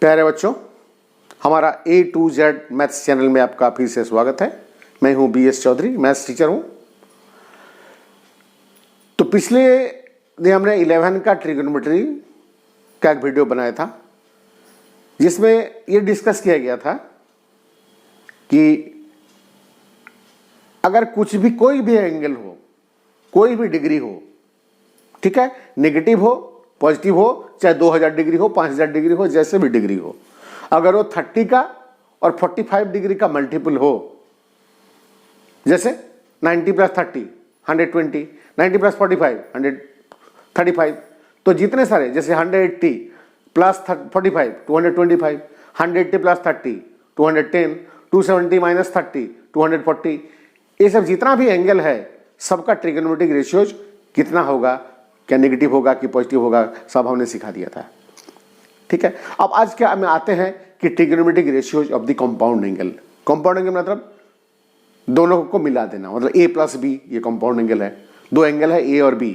प्यारे बच्चों, हमारा A to Z maths channel में आपका फिर से स्वागत है। मैं हूं BS चौधरी, मैथ्स टीचर हूं। तो पिछले दिन हमने 11 का ट्रिग्नोमेट्री का एक वीडियो बनाया था, जिसमें ये डिस्कस किया गया था कि अगर कुछ भी कोई भी एंगल हो, कोई भी डिग्री हो, ठीक है, नेगेटिव हो पॉजिटिव हो, चाहे 2000 डिग्री हो, 5000 डिग्री हो, जैसे भी डिग्री हो, अगर वो 30 का और 45 डिग्री का मल्टीपल हो, जैसे 90 प्लस 30 120, 90 प्लस 45 135, तो जितने सारे, जैसे 180 प्लस 45 225, 180 प्लस 30 210, 270 माइनस 30 240, ये सब जितना भी एंगल है सबका ट्रिग्नोमेट्रिक रेशियोज कितना होगा, क्या नेगेटिव होगा कि पॉजिटिव होगा, सब हमने सिखा दिया था। ठीक है, अब आज क्या में आते हैं कि trigonometric ratios of the compound angle. Compound angle मतलब दोनों को मिला देना, मतलब A प्लस बी, ये कंपाउंड एंगल है। दो एंगल है A और B,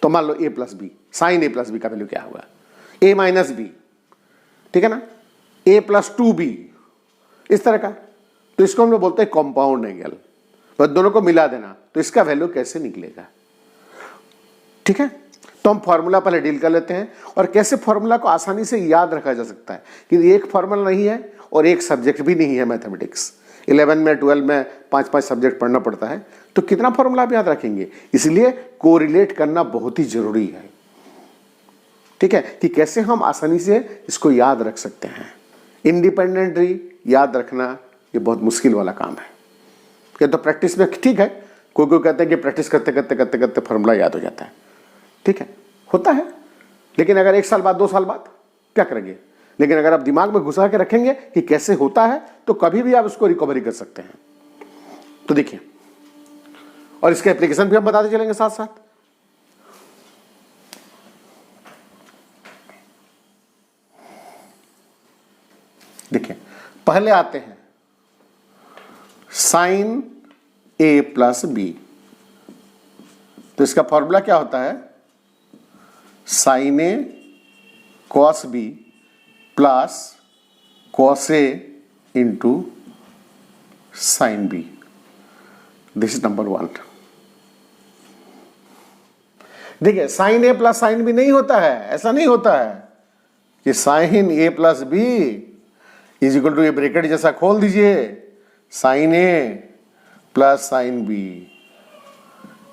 तो मान लो A plus B, sine A plus B का वैल्यू क्या होगा, A माइनस बी, ठीक है ना, A प्लस 2B, इस तरह का। तो इसको हम लोग बोलते हैं कंपाउंड एंगल। बस दोनों को मिला देना, तो इसका वैल्यू कैसे निकलेगा। ठीक है, तो हम फॉर्मूला पहले डील कर लेते हैं और कैसे फॉर्मूला को आसानी से याद रखा जा सकता है कि एक फॉर्मूला नहीं है और एक सब्जेक्ट भी नहीं है मैथमेटिक्स। 11 में 12 में 5-5 सब्जेक्ट पढ़ना पड़ता है, तो कितना फॉर्मूला आप याद रखेंगे। इसलिए कोरिलेट करना बहुत ही जरूरी है। ठीक है, कि कैसे हम आसानी से इसको याद रख सकते हैं। इंडिपेंडेंटली याद रखना ये बहुत मुश्किल वाला काम है। ये तो प्रैक्टिस में ठीक है, कोई कोई कहते हैं कि प्रैक्टिस करते करते करते करते फॉर्मूला याद हो जाता है। ठीक है, होता है, लेकिन अगर 1 साल बाद 2 साल बाद क्या करेंगे। लेकिन अगर आप दिमाग में घुसा के रखेंगे कि कैसे होता है, तो कभी भी आप उसको रिकवरी कर सकते हैं। तो देखिए, और इसके एप्लीकेशन भी हम बताते चलेंगे साथ साथ। देखिए, पहले आते हैं साइन A प्लस बी। तो इसका फॉर्मूला क्या होता है, sine A cos B plus cos A into sine B। This is number 1। देखिए, sine A plus sine B नहीं होता है, ऐसा नहीं होता है कि sine A plus B is equal to, ये ब्रैकेट जैसा खोल दीजिए, sine A plus sine B,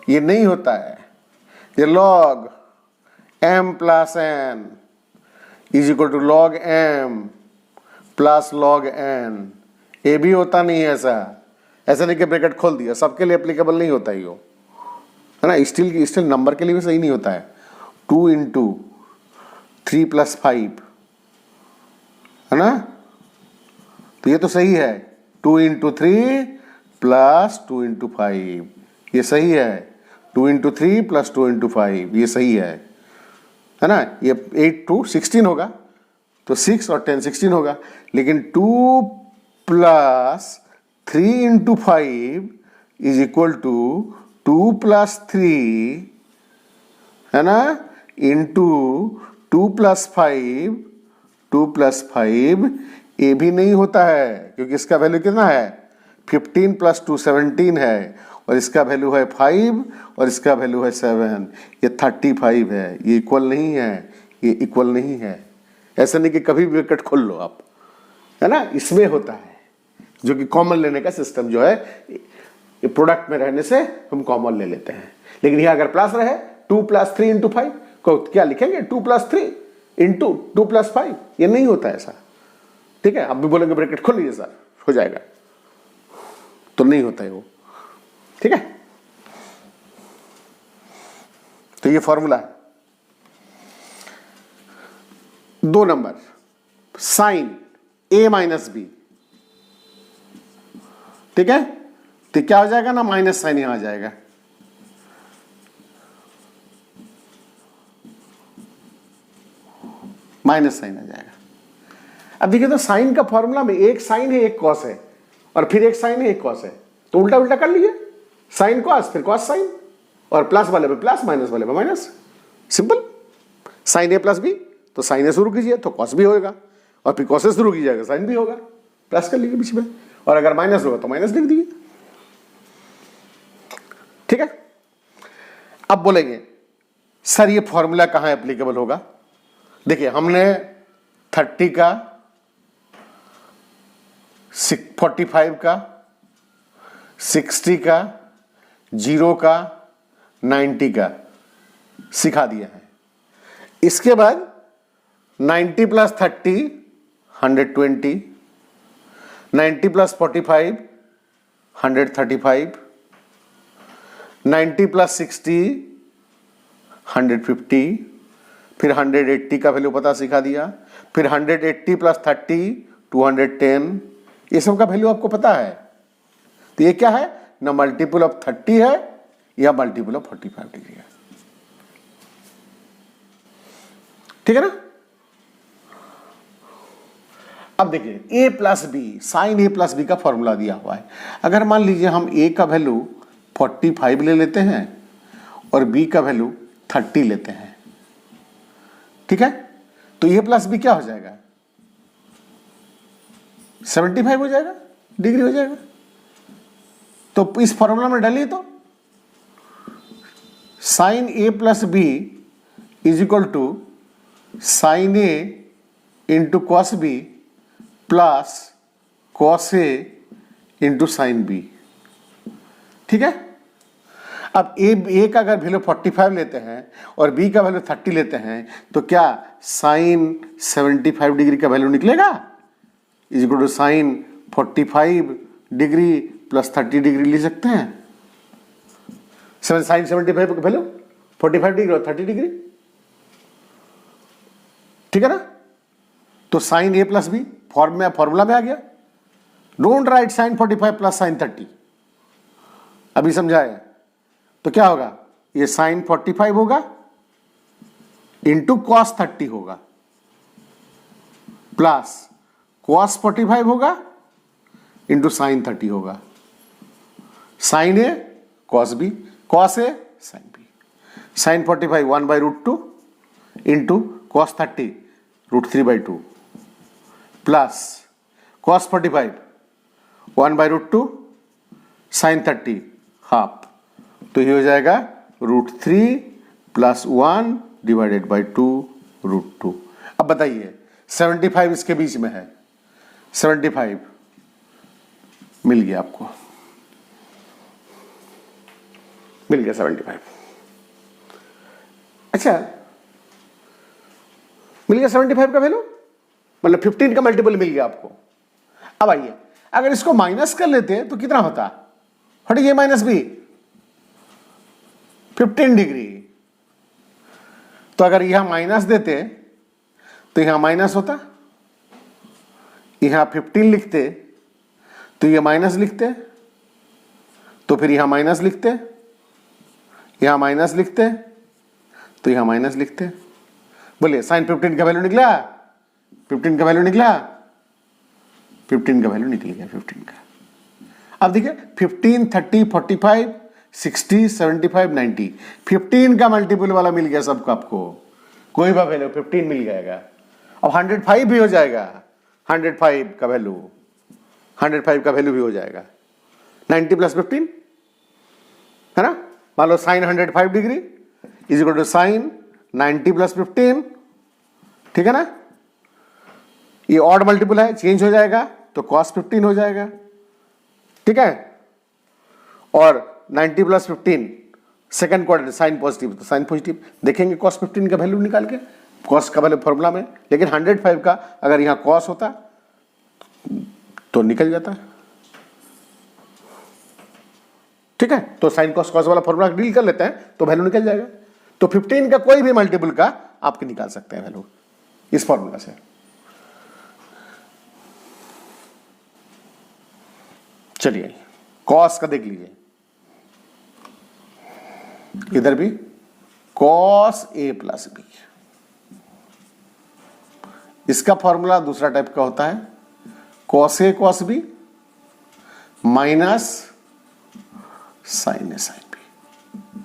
ये नहीं होता है। ये log m plus n is equal to log m plus log n, ये भी होता नहीं है। ऐसा नहीं कि ब्रैकेट खोल दिया, सबके लिए एप्लीकेबल नहीं होता है ना। स्टिल नंबर के लिए भी सही नहीं होता है। 2 इंटू 3 प्लस 5, है ना, तो ये तो सही है। 2 इंटू 3 प्लस 2 इंटू 5, ये सही है। 2 इंटू 3 प्लस 2 इंटू 5, ये सही है ना। ये 8 to 16 होगा, तो 6 और 10 16 होगा। लेकिन 2 plus 3 into 5 is equal to 2 plus 3, है ना, इंटू 2 प्लस 5, 2 प्लस 5, ये भी नहीं होता है, क्योंकि इसका वैल्यू कितना है, 15 प्लस 2 17 है, और इसका वैल्यू है 5 और इसका वैल्यू है 7, ये 35 है। ये इक्वल नहीं है, ये इक्वल नहीं है। ऐसा नहीं कि कभी भी ब्रैकेट खोल लो आप, है ना, इसमें होता है, जो कि कॉमन लेने का सिस्टम जो है, ये प्रोडक्ट में रहने से हम कॉमन ले लेते हैं। लेकिन यहाँ अगर प्लस रहे, 2 प्लस 3 इंटू 5 को क्या लिखेंगे, 2 प्लस 3 इंटू 2 प्लस 5, ये नहीं होता ऐसा। ठीक है, अब भी बोलेंगे ब्रैकेट खोल लीजिए सर, हो जाएगा, तो नहीं होता है वो। ठीक है, तो ये फॉर्मूला है। 2 number, sine A minus B. ठीक है, तो क्या हो जाएगा ना, माइनस साइन यहां आ जाएगा, माइनस साइन आ जाएगा। अब देखिए, तो साइन का फॉर्मूला में एक साइन है एक कॉस है, और फिर एक साइन है एक कॉस है, तो उल्टा उल्टा कर लिए, साइन कॉस फिर कॉस साइन, और प्लस वाले पे प्लस माइनस वाले पे minus. Simple. Sine A plus B, तो साइन A शुरू कीजिए तो कॉस भी होगा, और फिर कॉस से शुरू कीजिएगा, साइन भी होगा, प्लस कर लीजिए बीच में, और अगर माइनस होगा तो माइनस लिख दीजिए। ठीक है। अब बोलेंगे सर ये फॉर्मूला कहां एप्लीकेबल होगा। देखिए हमने 30 का, 45 का, 60 का, 0 का, 90 का सिखा दिया है। इसके बाद 90 प्लस 30 120, 90 प्लस 45 135, 90 प्लस 60 150, फिर 180 का वैल्यू पता सिखा दिया, फिर 180 प्लस 30 210, ये सब का वैल्यू आपको पता है। तो ये क्या है ना, मल्टीपल ऑफ 30 है या मल्टीपल ऑफ 45 डिग्री है। ठीक है ना। अब देखिए a plus B, sine a plus B का फॉर्मूला दिया हुआ है। अगर मान लीजिए हम a का वैल्यू 45 ले लेते हैं और b का वैल्यू 30 लेते हैं, ठीक है, तो a प्लस बी क्या हो जाएगा, 75 हो जाएगा, डिग्री हो जाएगा। तो इस फॉर्मूला में डालिए तो sine a plus B is equal to sine a into cos B plus cos A into sine B. ठीक है। अब ए का अगर वैल्यू 45 लेते हैं और बी का वैल्यू 30 लेते हैं तो क्या साइन 75 डिग्री का वैल्यू निकलेगा, is equal to sine 45 degree plus 30 degree ले सकते हैं। साइन 75 का वैल्यू 45 डिग्री और 30 डिग्री, ठीक है ना। तो sine A plus B formula में आ गया। Don't write sine 45 plus sine 30, अभी समझाए तो क्या होगा, ये साइन 45 होगा इंटू कॉस 30 होगा प्लस कॉस 45 होगा इंटू साइन 30 होगा, sine A cos B, cos A sine B. Sine 45 1/√2 into cos 30 √3/2 plus cos 45 1/√2 sine 30 half, तो ये हो जाएगा √3 प्लस 1 डिवाइडेड बाई 2√2। अब बताइए 75 इसके बीच में है, 75 मिल गया आपको, मिल गया 75। अच्छा मिल गया 75 का वैल्यू, मतलब 15 का मल्टीपल मिल गया आपको। अब आइए अगर इसको माइनस कर लेते तो कितना होता, what is A minus B, 15 degree. तो अगर यहां माइनस देते तो यहां माइनस होता, यहां 15 लिखते तो ये माइनस लिखते, तो फिर यहां माइनस लिखते, यहां माइनस लिखते तो यहां माइनस लिखते। बोलिए साइन 15 का वैल्यू निकला, 15 का वैल्यू निकला, 15 का वैल्यू निकल गया 15 का। अब देखिए 15 30 45 60 75 90, 15 का मल्टीपल वाला मिल गया सबको, आपको कोई भी वैल्यू 15 मिल जाएगा। अब 105 भी हो जाएगा, 105 का वैल्यू, 105 का वैल्यू भी हो जाएगा 90 प्लस 15, है ना। मान लो sine 105 degree is equal to sine 90 plus 15, ठीक है ना। ये ऑड मल्टीपल है, चेंज हो जाएगा तो कॉस 15 हो जाएगा, ठीक है। और 90 plus 15 second quadrant sine positive तो साइन पॉजिटिव, देखेंगे कॉस 15 का वैल्यू निकाल के, कॉस का वैल्यू फॉर्मूला में, लेकिन 105 का अगर यहां कॉस होता तो निकल जाता, ठीक है। तो साइन कॉस कॉस वाला फॉर्मूला डील कर लेते हैं तो वैल्यू निकल जाएगा। तो 15 का कोई भी मल्टीपल का आप निकाल सकते हैं वैल्यू इस फॉर्मूला से। चलिए कॉस का देख लीजिए, इधर भी कॉस ए प्लस बी, इसका फॉर्मूला दूसरा टाइप का होता है, cos A cos B minus sign A sine B,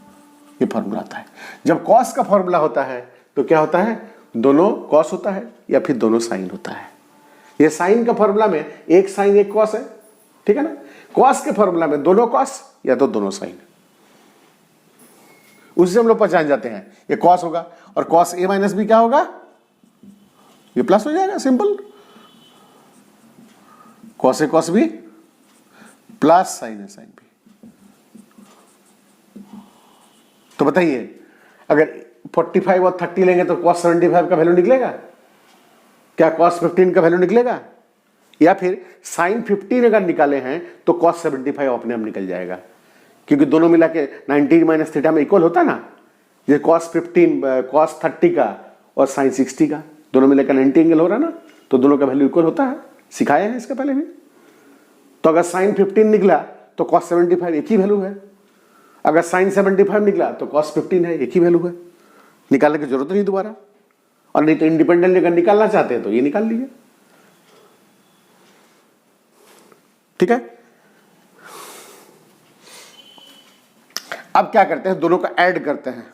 ये फॉर्मूला आता है। जब कॉस का फॉर्मूला होता है तो क्या होता है, दोनों कॉस होता है या फिर दोनों साइन होता है, ये साइन का फॉर्मूला में एक साइन एक कॉस है, ठीक है ना। कॉस के फॉर्मूला में दोनों कॉस या तो दोनों साइन, उससे हम लोग पहचान जाते हैं ये कॉस होगा और कॉस ए माइनस बी क्या होगा, ये प्लस हो जाएगा, simple. Cos A cos B plus sign A sine B. तो बताइए अगर 45 और 30 लेंगे तो cos 75 का वैल्यू निकलेगा क्या, cos 15 का वैल्यू निकलेगा, या फिर sin 15 अगर निकाले हैं तो cos 75 अपने आप निकल जाएगा, क्योंकि दोनों मिला के 90 माइनस थीटा में इक्वल होता ना। ये cos 30 का और sin 60 का दोनों मिला के 90 एंगल हो रहा ना, तो दोनों का वैल्यू इक्वल होता है, सिखाया है इसके पहले भी। तो अगर sin 15 निकला तो cos 75 एक ही वैल्यू है, अगर sin 75 निकला तो cos 15 है, एक ही वैल्यू है, निकालने की जरूरत नहीं दोबारा। और नहीं तो इंडिपेंडेंट अगर निकालना चाहते हैं तो ये निकाल लीजिए, ठीक है। अब क्या करते हैं, दोनों को ऐड करते हैं,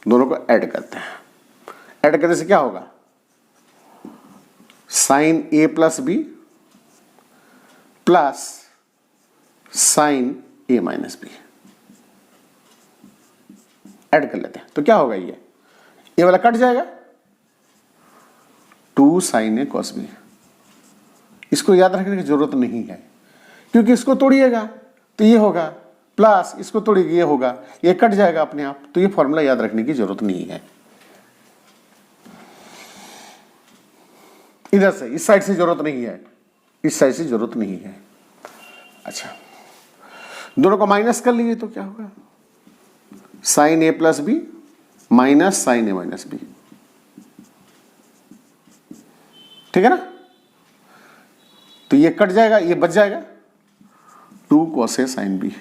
दोनों को ऐड करते हैं। ऐड करने से क्या होगा, sine A plus B plus sign A minus B, add कर लेते हैं तो क्या होगा, ये वाला कट जाएगा, 2 साइन ए कॉस बी। इसको याद रखने की जरूरत नहीं है, क्योंकि इसको तोड़िएगा तो ये होगा, प्लस इसको तोड़िएगा ये होगा, ये कट जाएगा अपने आप, तो ये फॉर्मूला याद रखने की जरूरत नहीं है। इधर से इस साइड से जरूरत नहीं है, इस साइड से जरूरत नहीं है। अच्छा, दोनों को माइनस कर लीजिए तो क्या होगा, sine A plus B minus sign A minus B, ठीक है ना। तो ये कट जाएगा, ये बच जाएगा, 2 cos ए साइन बी।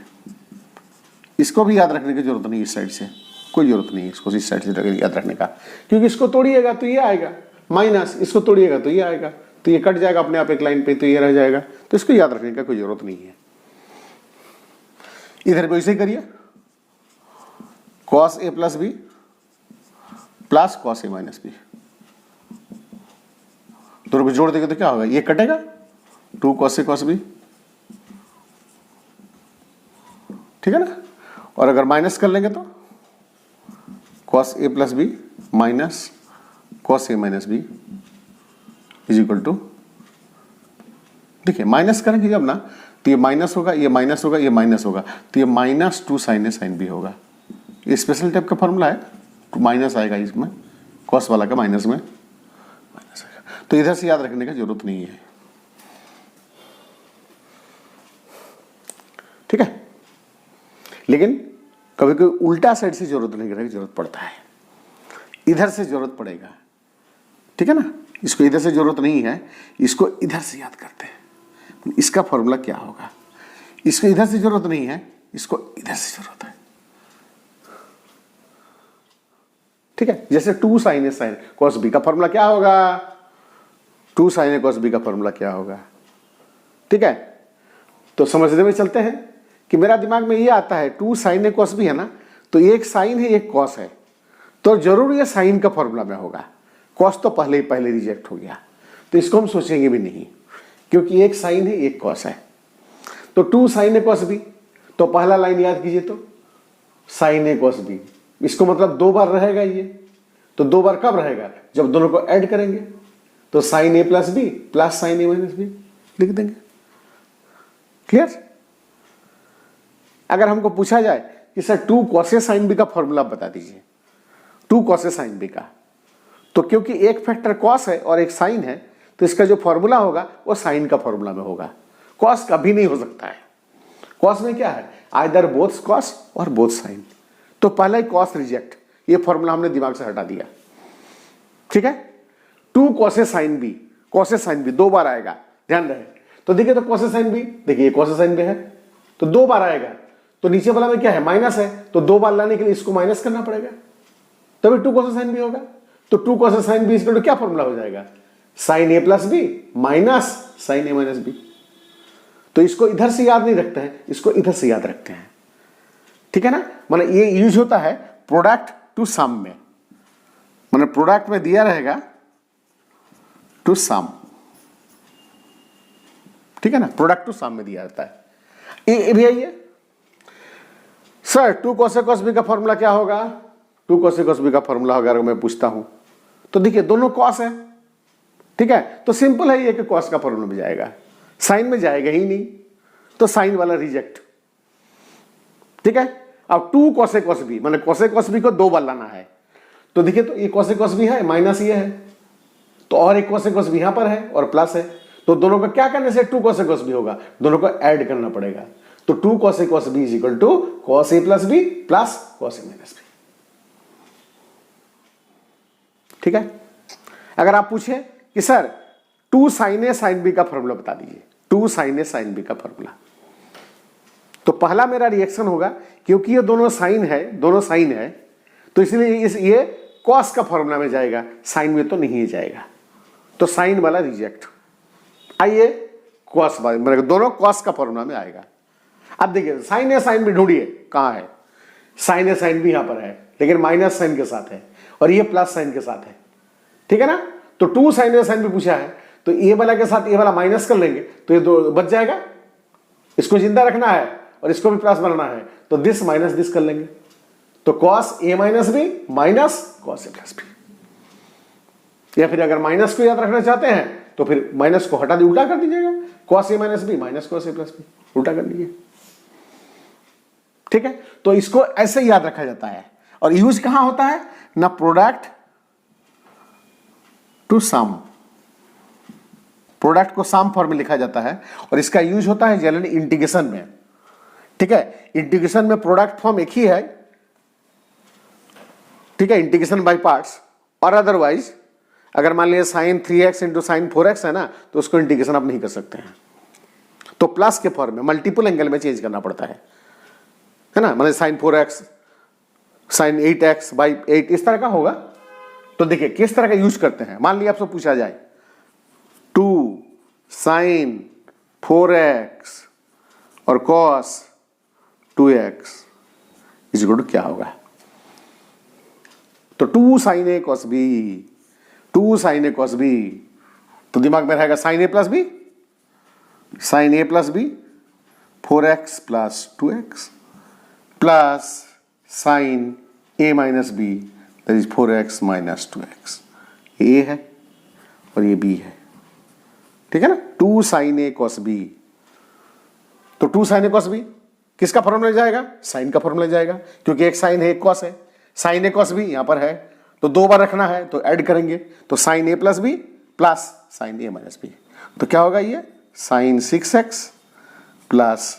इसको भी याद रखने की जरूरत नहीं, इस साइड से कोई जरूरत नहीं है इसको इस साइड से याद रखने का, क्योंकि इसको तोड़िएगा तो ये आएगा माइनस, इसको तोड़िएगा तो ये आएगा, तो ये कट जाएगा अपने आप एक लाइन पे, तो ये रह जाएगा, तो इसको याद रखने का कोई जरूरत नहीं है। इधर भी वैसे ही करिए, cos A plus B plus cos A minus B, दोनों को जोड़ देंगे तो क्या होगा, ये कटेगा, 2 cos ए cos बी, ठीक है ना। और अगर माइनस कर लेंगे तो cos A plus B minus cos A minus B is equal to, देखिए माइनस करेंगे जब ना तो ये माइनस होगा, ये माइनस होगा, ये माइनस होगा, तो ये -2 साइन ए साइन बी होगा। ये स्पेशल टाइप का फॉर्मूला है, माइनस आएगा इसमें, कॉस वाला का माइनस में माइनस आएगा, तो इधर से याद रखने की जरूरत नहीं है, ठीक है। लेकिन कभी कभी उल्टा साइड से जरूरत नहीं करने की जरूरत पड़ता है, इधर से जरूरत पड़ेगा, ठीक है ना। इसको इधर से जरूरत नहीं है, इसको इधर से याद करते हैं, इसका फॉर्मूला क्या होगा, इसको इधर से जरूरत नहीं है, इसको इधर से जरूरत है, ठीक है। जैसे 2 sine A sine cos B का फॉर्मूला क्या होगा, 2 साइन ए कॉस बी का फॉर्मूला क्या होगा, ठीक है। तो समझने में चलते हैं कि मेरा दिमाग में ये आता है 2 साइन ए कॉस बी है ना, तो एक साइन है एक कॉस है, तो जरूर ये साइन का फॉर्मूला में होगा, कॉस तो पहले रिजेक्ट हो गया, तो इसको हम सोचेंगे भी नहीं, क्योंकि एक साइन है एक कॉस है। तो 2 साइन ए कॉस बी, तो पहला लाइन याद कीजिए, तो साइन ए कॉस बी, इसको मतलब 2 बार रहेगा ये, तो 2 बार कब रहेगा, जब दोनों को ऐड करेंगे, तो sine A plus B plus sign A minus B लिख देंगे, क्लियर। अगर हमको पूछा जाए कि सर 2 cos ए साइन बी का फॉर्मूला बता दीजिए, 2 cos ए साइन बी का, तो क्योंकि एक फैक्टर कॉस है और एक साइन है, तो इसका जो फॉर्मूला होगा वो साइन का फॉर्मूला में होगा, कॉस कभी नहीं हो सकता है। कॉस में क्या है, आइदर बोथ कॉस और बोथ साइन, तो पहला ही कॉस रिजेक्ट, ये फॉर्मूला हमने दिमाग से हटा दिया, ठीक है। 2 cos ए साइन बी, cos ए साइन बी 2 बार आएगा, ध्यान रहे। तो देखिए, तो cos ए साइन बी, देखिए cos ए साइन बी है तो 2 बार आएगा, तो नीचे वाला में क्या है, माइनस है, तो 2 बार लाने के लिए इसको माइनस करना पड़ेगा, तभी 2 cos ए साइन बी होगा। तो 2 cos ए साइन बी इसका क्या फॉर्मूला हो जाएगा, sign A plus B minus sign A minus B. तो इसको इधर से याद नहीं रखते हैं, इसको इधर से याद रखते हैं, ठीक है ना। मतलब ये यूज होता है प्रोडक्ट टू सम में, मतलब प्रोडक्ट में दिया रहेगा टू सम, ठीक है ना, प्रोडक्ट टू सम में दिया जाता है। ये भी है सर 2 cos cos b का फॉर्मूला क्या होगा? 2 cos cos b का फॉर्मूला अगर मैं पूछता हूं तो देखिए दोनों कॉस है, ठीक है, तो सिंपल है ये कि कॉस का फॉर्मूला में जाएगा, साइन में जाएगा ही नहीं, तो साइन वाला रिजेक्ट, ठीक है। अब 2 cos cos b माने cos cos b को 2 बार लाना है, तो देखिए तो ये cos cos b है माइनस ये है, तो और एक cos cos b यहां पर है और प्लस है, तो दोनों को क्या करने से 2 cos cos b होगा, दोनों को ऐड करना पड़ेगा, तो 2 cos cos b is equal to cos a plus b plus cos a minus b, ठीक है। अगर आप पूछे कि sir 2 sin a sin b का फॉर्मूला बता दीजिए, 2 sin a sin b का फॉर्मूला, तो पहला मेरा रिएक्शन होगा क्योंकि ये दोनों साइन है, दोनों साइन है, तो इसलिए ये कॉस का फॉर्मूला में जाएगा, साइन में तो नहीं जाएगा, तो साइन वाला रिजेक्ट। आइए कॉस वाला, दोनों कॉस का फॉर्मूला में आएगा। अब देखिए साइन ए साइन भी ढूंढिए कहां है, साइन ए साइन भी यहां पर है लेकिन माइनस साइन के साथ है और ये प्लस साइन के साथ है, ठीक है ना, तो 2 sin ए साइन भी पूछा है, तो ये वाला के साथ ये वाला माइनस कर लेंगे तो ये दो बच जाएगा, इसको जिंदा रखना है और इसको भी प्लस बनाना है, तो दिस माइनस दिस कर लेंगे, तो cos a minus B minus cos a plus B, या फिर अगर माइनस को याद रखना चाहते हैं तो फिर माइनस को हटा दी उल्टा कर दीजिएगा, cos a minus B minus cos a plus B उल्टा कर दीजिए, ठीक है। तो इसको ऐसे याद रखा जाता है और यूज कहां होता है ना, प्रोडक्ट टू सम, प्रोडक्ट को सम फॉर्म में लिखा जाता है और इसका यूज होता है जनरली इंटीग्रेशन में, ठीक है। इंटीग्रेशन में प्रोडक्ट फॉर्म एक ही है, ठीक है, इंटीग्रेशन बाय पार्ट्स, और अदरवाइज अगर मान लिया sign 3x into sine 4x है ना, तो उसको इंटीग्रेशन आप नहीं कर सकते हैं, तो प्लस के फॉर्म में मल्टीपल एंगल में चेंज करना पड़ता है ना, मतलब sign 4x sign 8x by 8 इस तरह का होगा। तो देखिए किस तरह का यूज करते हैं, मान लिया आपसे पूछा जाए 2 sin 4x और cos 2x is equal to क्या होगा, तो 2 sin a cos b, 2 sin a cos b, तो दिमाग में रहेगा sin a plus b, sin a plus b 4x plus 2x plus sin a minus b that is 4x minus 2x, ये है और ये b है, ठीक है ना, 2 sin a cos b, तो 2 sin a cos b किसका फॉर्मूला जाएगा, साइन का फॉर्मूला जाएगा, क्योंकि एक साइन है एक कॉस है, साइन ए कॉस बी यहां पर है तो 2 बार रखना है तो ऐड करेंगे, तो sine A plus B plus sign A minus B, तो क्या होगा ये sign 6x plus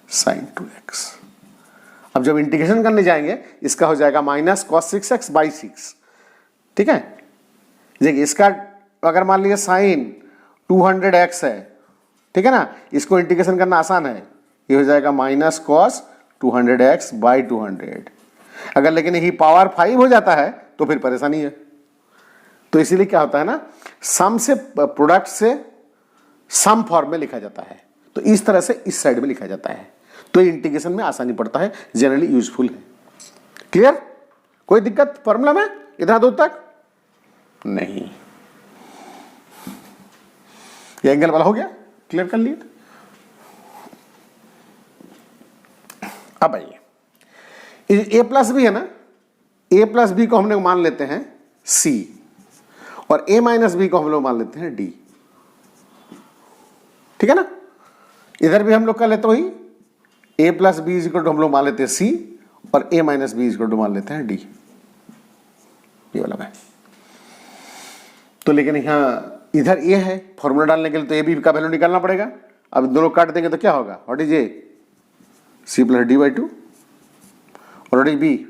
sign 2x। अब जब इंटीग्रेशन करने जाएंगे इसका हो जाएगा माइनस कॉस 6x बाई 6, ठीक है। देखिए इसका अगर मान लीजिए साइन 200x है, ठीक है ना, इसको इंटीग्रेशन करना आसान है, ये हो जाएगा माइनस कॉस 200x बाई 200, अगर लेकिन यही पावर 5 हो जाता है तो फिर परेशानी है, तो इसीलिए क्या होता है ना, सम से प्रोडक्ट से सम फॉर्म में लिखा जाता है, तो इस तरह से इस साइड में लिखा जाता है, तो इंटीग्रेशन में आसानी पड़ता है, जनरली यूजफुल है। क्लियर, कोई दिक्कत फॉर्मूला में इधर दूर तक नहीं, ये एंगल वाला हो गया, क्लियर कर लिया। अब आइए ए प्लस बी है ना, ए प्लस बी को हम लोग मान लेते हैं सी और ए माइनस बी को हम लोग मान लेते हैं डी, ठीक है ना। इधर भी हम लोग कर लेते वही, A plus B is equal to हम लोग मान लेते हैं सी और A minus B is equal to मान लेते हैं डी, ये वाला है। तो लेकिन यहाँ इधर ए है, फॉर्मूला डालने के लिए तो ए बी का वैल्यू निकालना पड़ेगा, अब दोनों काट देंगे तो क्या होगा, what is A C plus D by 2 और what is B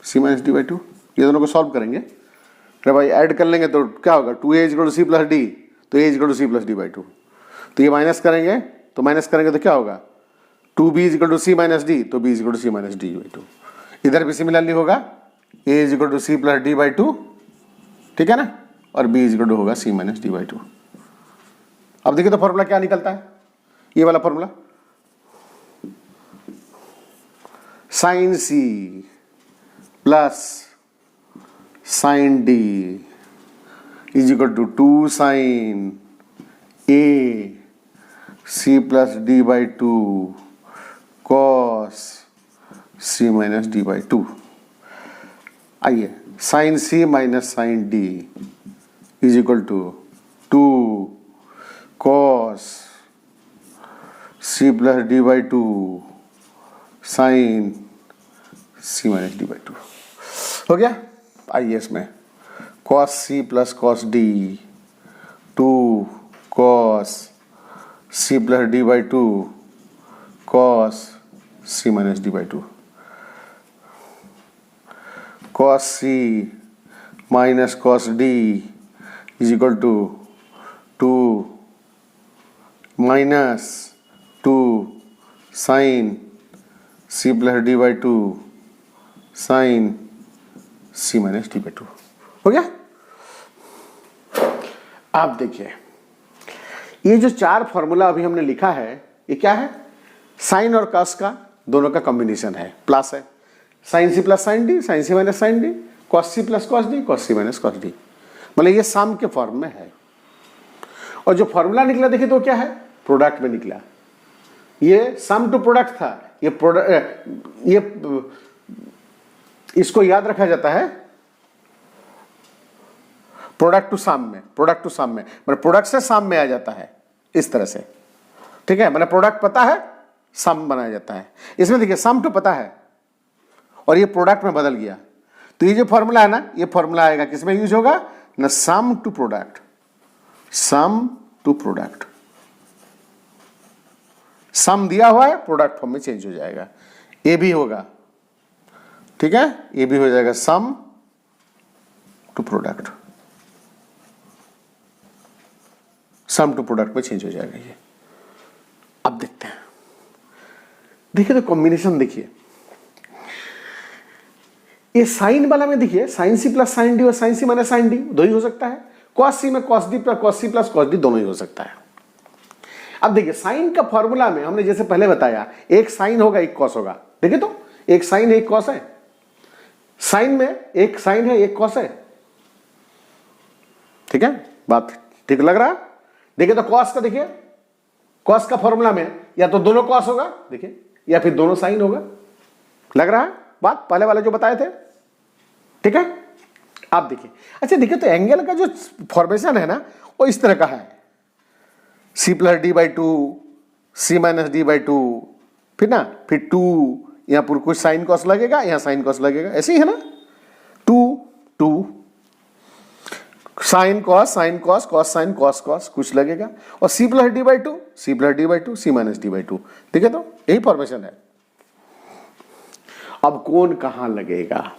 C minus D by 2, ये दोनों को सॉल्व करेंगे, अरे भाई ऐड कर लेंगे तो क्या होगा 2a is equal to C plus D, तो a is equal to C plus D by 2, तो ये माइनस करेंगे तो क्या होगा 2b is equal to C minus D, तो b is equal to C minus D by 2, इधर भी सिमिलरली होगा a is equal to C plus D by 2, ठीक है ना, और b इज इक्वल टू होगा सी माइनस डी बाई 2। अब देखिए तो फॉर्मूला क्या निकलता है, ये वाला formula sine C plus sine D is equal to 2 sine A C plus D by two cos C minus D by two. आइए, sine C minus sine D is equal to 2 cos C plus D by two sine C minus D by two. हो गया। आइए इसमें cos C plus cos D 2 cos C plus D by two cos C minus D by two. Cos C minus cos D is equal to 2 minus 2 sine C plus D by two sine C minus D by two. हो गया। आप देखिए, ये जो चार formula अभी हमने लिखा है, ये क्या है? साइन और कॉस का दोनों का कॉम्बिनेशन है, प्लस है। Sine C plus sine D, sine C minus sine D, cos C plus cos D, cos C minus cos D, मतलब ये सम के फॉर्म में है। और जो फॉर्मूला निकला देखिए तो क्या है? प्रोडक्ट में निकला। ये सम टू प्रोडक्ट था। ये प्रोडक्ट, ये इसको याद रखा जाता है प्रोडक्ट टू सम में। प्रोडक्ट टू सम में मतलब प्रोडक्ट से सम में आ जाता है, इस तरह से। ठीक है, मतलब प्रोडक्ट पता है, सम बनाया जाता है। इसमें देखिए सम टू पता है और ये प्रोडक्ट में बदल गया, तो ये जो फॉर्मूला है ना, ये फॉर्मूला आएगा किसमें यूज होगा ना? Sum to product. Sum to product, sum दिया हुआ है, प्रोडक्ट फॉर्म में चेंज हो जाएगा। ये भी होगा, ठीक है, ये भी हो जाएगा sum to product. Sum to product में चेंज हो जाएगा ये। अब देखते हैं, देखिए तो कॉम्बिनेशन देखिए, ये साइन वाला में देखिए sine C plus sine D और sine C minus sine D दो ही हो सकता है। कॉस सी में cos D plus cos C plus cos D दोनों ही हो सकता है। अब देखिए साइन का फॉर्मूला में हमने जैसे पहले बताया, एक साइन होगा एक कॉस होगा। देखिए तो एक साइन है एक कॉस है। साइन में एक साइन है एक कॉस है। ठीक है, बात ठीक लग रहा है? देखिए तो कॉस का देखिए, कॉस का फॉर्मूला में या तो दोनों कॉस होगा देखिए, या फिर दोनों साइन होगा। लग रहा है बात पहले वाले जो बताए थे? ठीक है, आप देखिए। अच्छा देखिए तो एंगल का जो फॉर्मेशन है ना, वो इस तरह का है, C plus D by two, C minus D by two, फिर ना फिर टू, यहां पर कुछ साइन कॉस लगेगा, यहां साइन कॉस लगेगा, ऐसे ही है ना। Two two sine cos cos sine cos cos कुछ लगेगा, और C plus D by two, C plus D by two, C minus D by two. ठीक है, तो यही फॉर्मेशन है। अब कौन कहां लगेगा?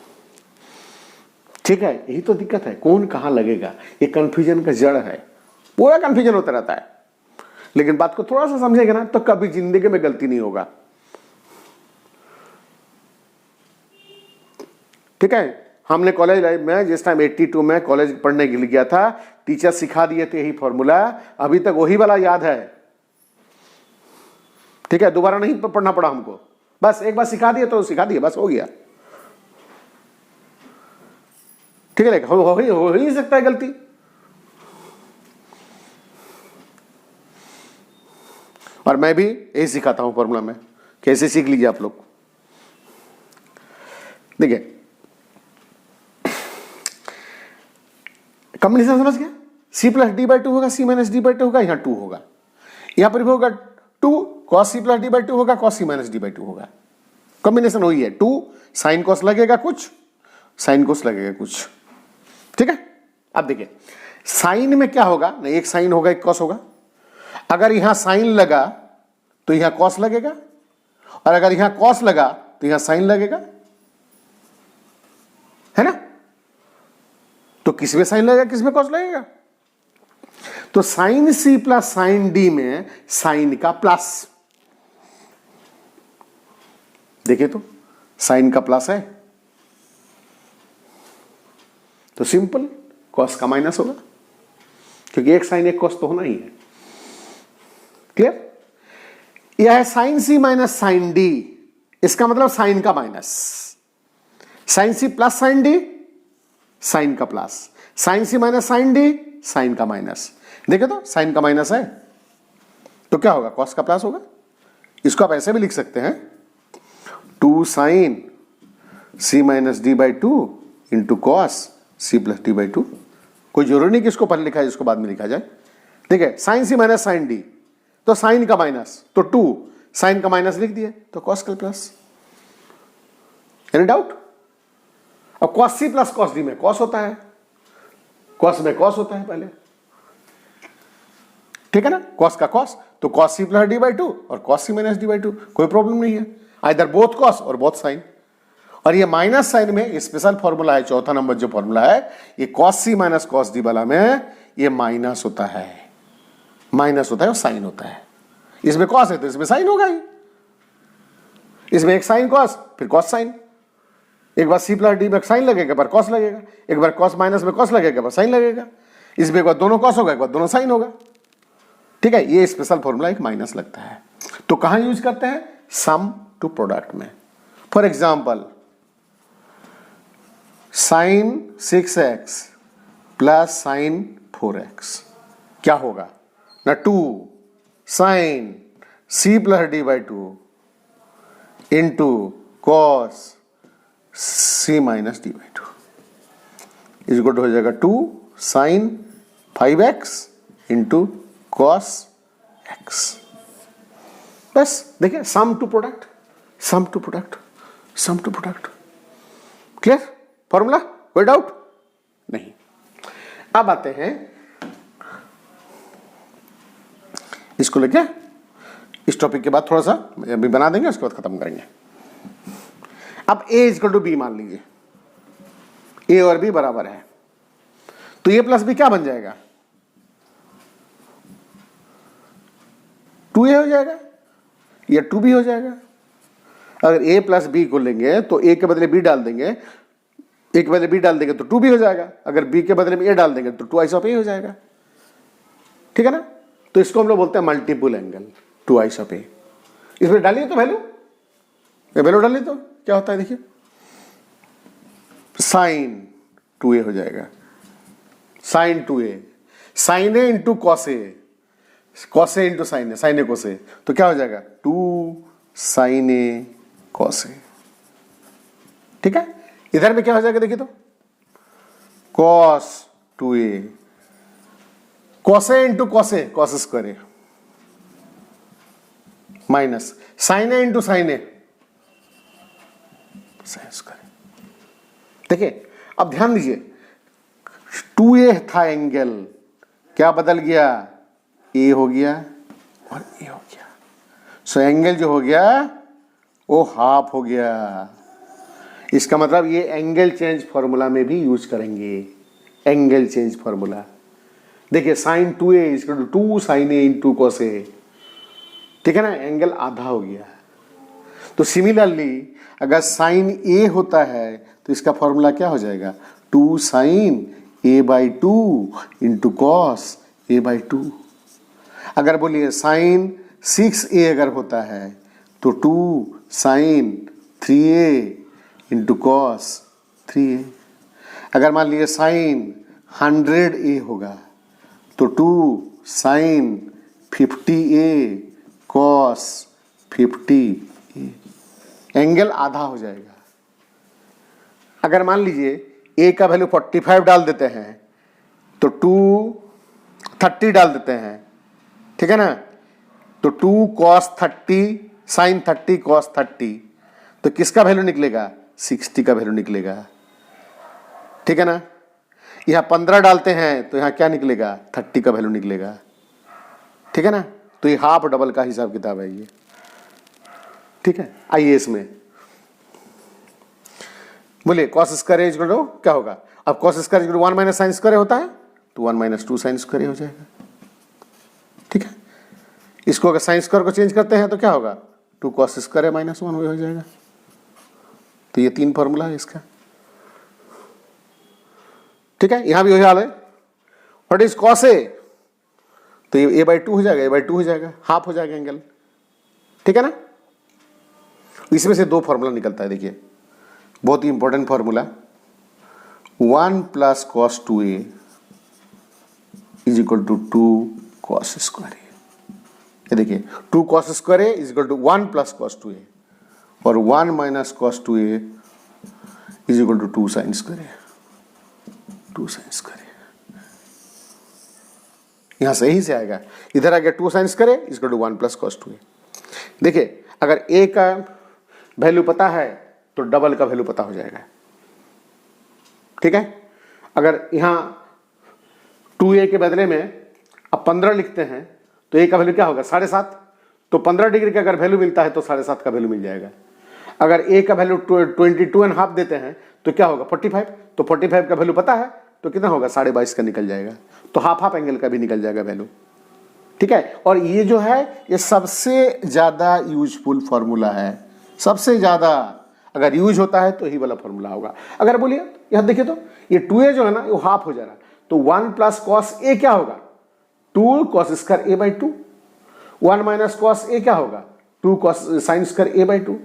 ठीक है, यही तो दिक्कत है, कौन कहां लगेगा, ये कंफ्यूजन का जड़ है। पूरा कंफ्यूजन होता रहता है, लेकिन बात को थोड़ा सा समझेगा ना तो कभी जिंदगी में गलती नहीं होगा। ठीक है, हमने कॉलेज लाइफ में जिस टाइम 82 में कॉलेज पढ़ने के लिए गया था, टीचर सिखा दिए थे यही फॉर्मूला, अभी तक वही वाला याद है। ठीक है, दोबारा नहीं पढ़ना पड़ा हमको, बस एक बार सिखा दिए तो सिखा दिए, बस हो गया। ठीक है, हो ही नहीं सकता है गलती। और मैं भी यही सिखाता हूं फॉर्मूला में, कैसे सीख लीजिए आप लोग। देखिए कॉम्बिनेशन समझ गया? C plus D by two होगा, C minus D by two होगा, यहां टू होगा, यहां पर भी होगा two, cos C plus D by two होगा, cos C minus D by two होगा। कॉम्बिनेशन वही है, टू साइन कॉस लगेगा कुछ, साइन कॉस लगेगा कुछ। ठीक है, अब देखिए साइन में क्या होगा ना, एक साइन होगा एक कॉस होगा। अगर यहां साइन लगा तो यहां कॉस लगेगा, और अगर यहां कॉस लगा तो यहां साइन लगेगा, है ना। तो किस में साइन लगेगा, किस में कॉस लगेगा? तो sine C plus sine D में साइन का प्लस, देखिए तो साइन का प्लस है, तो सिंपल कॉस का माइनस होगा, क्योंकि एक साइन एक कॉस तो होना ही है। क्लियर? यह है sine C minus sine D, इसका मतलब साइन का minus. Sine C plus sine D, sine का plus. Sine C minus sine D, sine का माइनस, देखे तो साइन का माइनस है तो क्या होगा, कॉस का प्लस होगा। इसको आप ऐसे भी लिख सकते हैं, 2 sine C minus D by 2 into cos C plus D by 2। कोई जरूरी नहीं कि इसको पहले लिखा जाए, इसको बाद में लिखा जाए। ठीक है, sine C minus sine D, तो साइन का माइनस, तो 2 साइन का माइनस लिख दिए तो कॉस का प्लस। Any doubt? अब cos C plus cos D में कॉस होता है, कॉस में कॉस होता है पहले, ठीक है ना, कॉस का कॉस, तो cos C plus D by 2 और cos C minus D by 2, कोई प्रॉब्लम नहीं है, आइदर बोथ कॉस और बोथ साइन। और ये माइनस साइन में स्पेशल फॉर्मूला है, चौथा नंबर जो फॉर्मूला है, ये cos C minus cos D वाला में ये माइनस होता है, माइनस होता है और साइन होता है। इसमें कॉस है तो इसमें साइन होगा ही, इसमें एक साइन कॉस फिर कॉस साइन, एक बार सी प्लस डी में साइन लगेगा, एक बार कॉस लगेगा, एक बार कॉस माइनस में कॉस लगेगा, एक बार साइन लगेगा, इसमें एक बार दोनों कॉस होगा, एक बार दोनों साइन होगा। ठीक है, ये स्पेशल फॉर्मूला एक माइनस लगता है। तो कहां यूज करते हैं, सम टू प्रोडक्ट में। For example sine 6x plus sine 4x क्या होगा ना, 2 sine C plus D by 2 into cos C minus D by 2 is हो जाएगा 2 sign 5x into cos x। बस देखिए, sum to product, sum to product, sum to product. Clear formula, कोई doubt नहीं। अब आते हैं इसको लेके, इस टॉपिक के बाद थोड़ा सा अभी बना देंगे, उसके बाद खत्म करेंगे। अब a इक्वल टू बी मान लीजिए, a और b बराबर है, तो a प्लस बी क्या बन जाएगा, 2a हो जाएगा या 2b हो जाएगा। अगर a प्लस बी को लेंगे तो a के बदले b डाल देंगे, a के बदले b डाल देंगे तो 2b हो जाएगा, अगर b के बदले में a डाल देंगे तो 2i ऑफ a हो जाएगा। ठीक है ना, तो इसको हम लोग बोलते हैं multiple angle, 2i of a। इसमें डालिए तो वैल्यू, वैल्यू डालिए तो क्या होता है, देखिए साइन 2a हो जाएगा, sine 2a, sine a into cos a, cos A into sine A, sine A cos A, तो क्या हो जाएगा 2 साइन ए कॉस ए। ठीक है, इधर में क्या हो जाएगा देखिए तो, cos 2a, cos A into cos A, cos square A, minus sign A into sine A, sine square. देखिए अब ध्यान दीजिए, 2a था एंगल, क्या बदल गया, ए हो गया और ए हो गया, सो एंगल जो हो गया वो हाफ हो गया। इसका मतलब ये एंगल चेंज फॉर्मूला में भी यूज करेंगे, एंगल चेंज फॉर्मूला। देखिए sine 2a equal to 2 sine A into cos A, ठीक है ना, एंगल आधा हो गया। तो सिमिलरली अगर साइन ए होता है तो इसका फॉर्मूला क्या हो जाएगा, 2 sine A by 2 into cos A by 2। अगर बोलिए साइन 6a अगर होता है तो 2 sign 3a into cos 3a। अगर मान लीजिए साइन 100a होगा तो 2 sign 50a cos 50a, angle आधा हो जाएगा। अगर मान लीजिए a का वैल्यू 45 डाल देते हैं तो 2 30 डाल देते हैं, ठीक है ना, तो 2 cos 30 साइन 30 cos 30, तो किसका वैल्यू निकलेगा, 60 का वैल्यू निकलेगा। ठीक है ना, यहां 15 डालते हैं तो यहां क्या निकलेगा, 30 का वैल्यू निकलेगा। ठीक है ना, तो ये हाफ डबल का हिसाब किताब है ये। ठीक है, आइए इसमें बोलिए कॉस स्क्वायर इक्वल टू क्या होगा, अब cos square equal to 1 minus sine square होता है तो 1 माइनस 2 साइन स्क्वायर हो जाएगा। ठीक है, इसको अगर साइन स्क्वायर को चेंज करते हैं तो क्या होगा, 2 कॉस स्क्वायर माइनस 1 हो जाएगा। तो ये 3 फॉर्मूला है इसका। ठीक है, यहां भी वही हाल है, व्हाट इज कॉस ए, तो ये a बाई 2 हो जाएगा, a बाई 2 हो जाएगा, हाफ हो जाएगा एंगल। ठीक है ना, इसमें से 2 फॉर्मूला निकलता है, देखिए बहुत ही important formula. 1 plus cos 2a is equal to 2 cos square A. ये देखिए 2 cos square A is equal to 1 plus cos 2a और 1 minus cos 2a is equal to 2 sine square A, 2 sine square A. यहां सही से आएगा, इधर आ गया 2 sine square A is equal to 1 plus cos 2a। देखिए अगर a का वैल्यू पता है तो डबल का वैल्यू पता हो जाएगा, ठीक है। अगर यहां 2a के बदले में अब 15 लिखते हैं तो a का वैल्यू क्या होगा 7.5, तो 15 डिग्री का अगर वैल्यू मिलता है तो 7.5 का वैल्यू मिल जाएगा। अगर a का वैल्यू 22.5 देते हैं तो क्या होगा 45, तो 45 का वैल्यू पता है तो कितना होगा 22.5 का निकल जाएगा, तो हाफ हाफ एंगल का भी निकल जाएगा वैल्यू, ठीक है। और ये जो है ये सबसे ज्यादा यूजफुल फॉर्मूला है, सबसे ज्यादा अगर यूज होता है तो ही वाला फॉर्मूला होगा। अगर बोलिए यहां देखिए तो ये 2a जो है ना वो हाफ हो जा रहा है, तो 1 प्लस कॉस a क्या होगा 2 cos square a by 2, 1 minus cos a क्या होगा 2 cos sine square a by 2,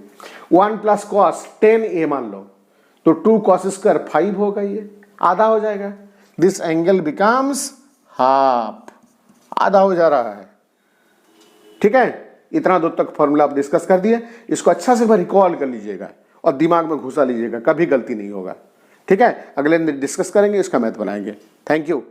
1 plus cos 10a मान लो तो 2 कॉस स्क्वायर 5 होगा, ये आधा हो जाएगा। दिस एंगल बिकम्स हाफ, आधा हो जा रहा है, ठीक है। इतना दूर तक फॉर्मूला आप डिस्कस कर दिए, इसको अच्छा से रिकॉल कर लीजिएगा और दिमाग में घुसा लीजिएगा, कभी गलती नहीं होगा, ठीक है। अगले दिन डिस्कस करेंगे, इसका मैथ बनाएंगे। Thank you.